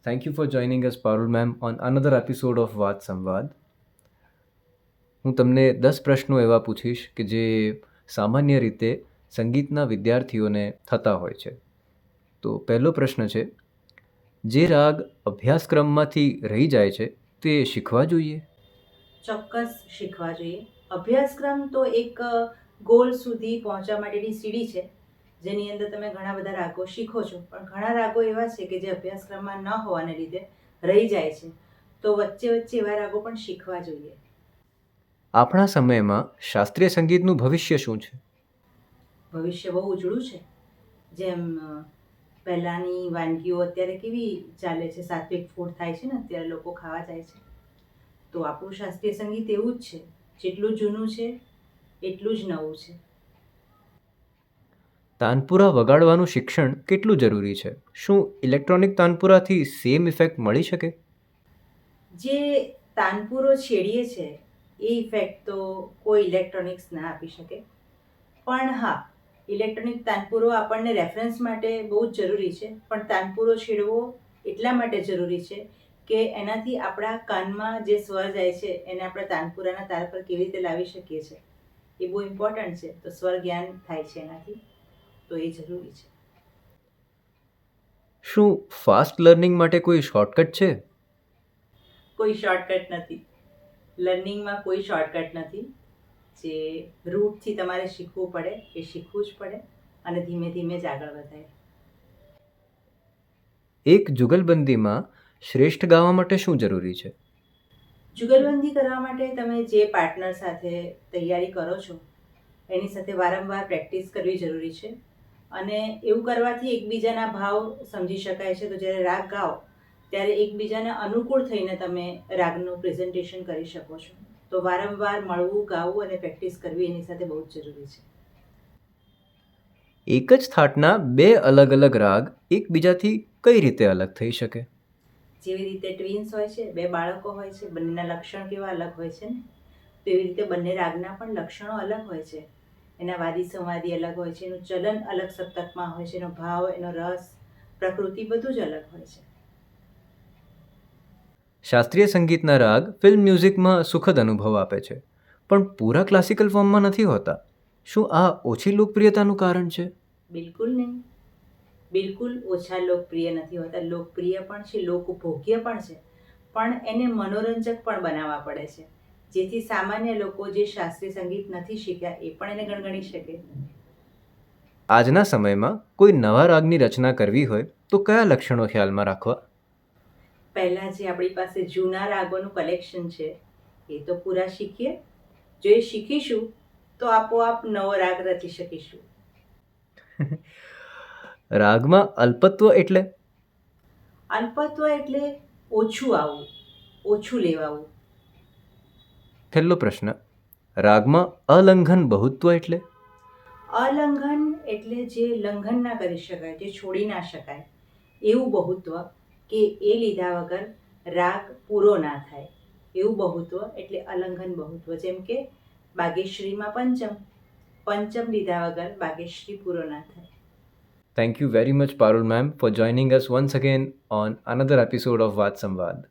Thank you for joining us, Parul ma'am, on another episode of વાત સંવાદ. હું તમને 10 પ્રશ્નો એવા પૂછીશ કે જે સામાન્ય રીતે સંગીતના વિદ્યાર્થીઓને થતા હોય છે. તો પહેલો પ્રશ્ન છે, જે રાગ અભ્યાસક્રમમાંથી રહી જાય છે તે શીખવા જોઈએ? ચોક્કસ શીખવા જોઈએ. અભ્યાસક્રમ તો એક ગોલ સુધી પહોંચવા માટેની સીડી છે, જેની અંદર તમે ઘણા બધા રાગો શીખો છો, પણ ઘણા રાગો એવા છે કે જે અભ્યાસક્રમમાં ન હોવાને લીધે રહી જાય છે. તો વચ્ચે વચ્ચે એવા રાગો પણ શીખવા જોઈએ. આપણા સમયમાં શાસ્ત્રીય સંગીતનું ભવિષ્ય શું છે? ભવિષ્ય બહુ ઉજળું છે. જેમ પહેલાંની વાનગીઓ અત્યારે કેવી ચાલે છે, સાત્વિક ફૂડ થાય છે ને, અત્યારે લોકો ખાવા જાય છે. તો આપણું શાસ્ત્રીય સંગીત એવું જ છે, જેટલું જૂનું છે એટલું જ નવું છે. તાનપુરા વગાડવાનું શિક્ષણ કેટલું જરૂરી છે? શું ઇલેક્ટ્રોનિક તાનપુરાથી સેમ ઇફેક્ટ મળી શકે? જે તાનપુરો છેડીએ છે એ ઇફેક્ટ તો કોઈ ઇલેક્ટ્રોનિક્સ ના આપી શકે. પણ હા, ઇલેક્ટ્રોનિક તાનપુરો આપણને રેફરન્સ માટે બહુ જ જરૂરી છે, પણ તાનપુરો છેડવો એટલા માટે જરૂરી છે કે એનાથી આપણા કાનમાં જે સ્વર જાય છે એને આપણે તાનપુરાના તાર પર કેવી રીતે લાવી શકીએ છીએ એ બહુ ઇમ્પોર્ટન્ટ છે. તો સ્વર જ્ઞાન થાય છે એનાથી, તો એ જરૂરી છે. શું ફાસ્ટ લર્નિંગ માટે કોઈ શોર્ટકટ છે? કોઈ શોર્ટકટ નથી. લર્નિંગમાં કોઈ શોર્ટકટ નથી. જે રૂટથી તમારે શીખવું પડે એ શીખવું જ પડે અને ધીમે ધીમે જ આગળ વધાય. એક જુગલબંધીમાં શ્રેષ્ઠ ગાવા માટે શું જરૂરી છે? જુગલબંધી કરવા માટે તમે જે પાર્ટનર સાથે તૈયારી કરો છો એની સાથે વારંવાર પ્રેક્ટિસ કરવી જરૂરી છે. અને એવું કરવાથી એકબીજાના ભાવ સમજી શકાય છે. તો જ્યારે રાગ ગાઓ ત્યારે એકબીજાના અનુકૂળ થઈને તમે રાગનું પ્રેઝન્ટેશન કરી શકો છો. તો વારંવાર મળવું, ગાવું અને પ્રેક્ટિસ કરવી એની સાથે બહુ જ જરૂરી છે. એક જ થાટના બે અલગ અલગ રાગ એકબીજાથી કઈ રીતે અલગ થઈ શકે? જેવી રીતે ટ્વિન્સ હોય છે, બે બાળકો હોય છે, બંનેના લક્ષણ કેવા અલગ હોય છે ને, તો એવી રીતે બંને રાગના પણ લક્ષણો અલગ હોય છે. એના વાદી સંવાદી અલગ હોય છે, એનું ચલન અલગ સપ્તકમાં હોય છે, એનો ભાવ, એનો રસ, પ્રકૃતિ બધું જ અલગ હોય છે. શાસ્ત્રીય સંગીતના રાગ ફિલ્મ મ્યુઝિકમાં સુખદ અનુભવ આપે છે, પણ પૂરા ક્લાસિકલ ફોર્મમાં નથી હોતા. શું આ ઓછી લોકપ્રિયતાનું કારણ છે? બિલકુલ નહીં. બિલકુલ ઓછા લોકપ્રિય નથી હોતા. લોકપ્રિય પણ છે, લોકભોગ્ય પણ છે, પણ એને મનોરંજક પણ બનાવવા પડે છે, જેથી સામાન્ય લોકો જે શાસ્ત્રીય સંગીત નથી શીખ્યા એ પણ એને ગણગણી શકે. આજના સમયમાં કોઈ નવા રાગની રચના કરવી હોય તો કયા લક્ષણો ખ્યાલમાં રાખવા? પહેલાં જે આપણી પાસે જૂના રાગોનું કલેક્શન છે એ તો પૂરા શીખીએ. જો એ શીખીશું તો આપોઆપ નવો રાગ રચી શકીશું. રાગમાં અલ્પત્વ એટલે? અલ્પત્વ એટલે ઓછું આવવું, ઓછું લેવાવું. છેલ્લો પ્રશ્ન, રાગમાં અલંઘન બહુત્વ એટલે? અલંઘન એટલે જે લંઘન ના કરી શકાય, જે છોડી ના શકાય એવું બહુત્વ, કે એ લીધા વગર રાગ પૂરો ના થાય એવું બહુત્વ એટલે અલંઘન બહુત્વ. જેમ કે બાગેશ્રીમાં પંચમ, પંચમ લીધા વગર બાગેશ્રી પૂરો ના થાય. Thank you very much, Parul ma'am, for joining us once again on another episode of વાત સંવાદ.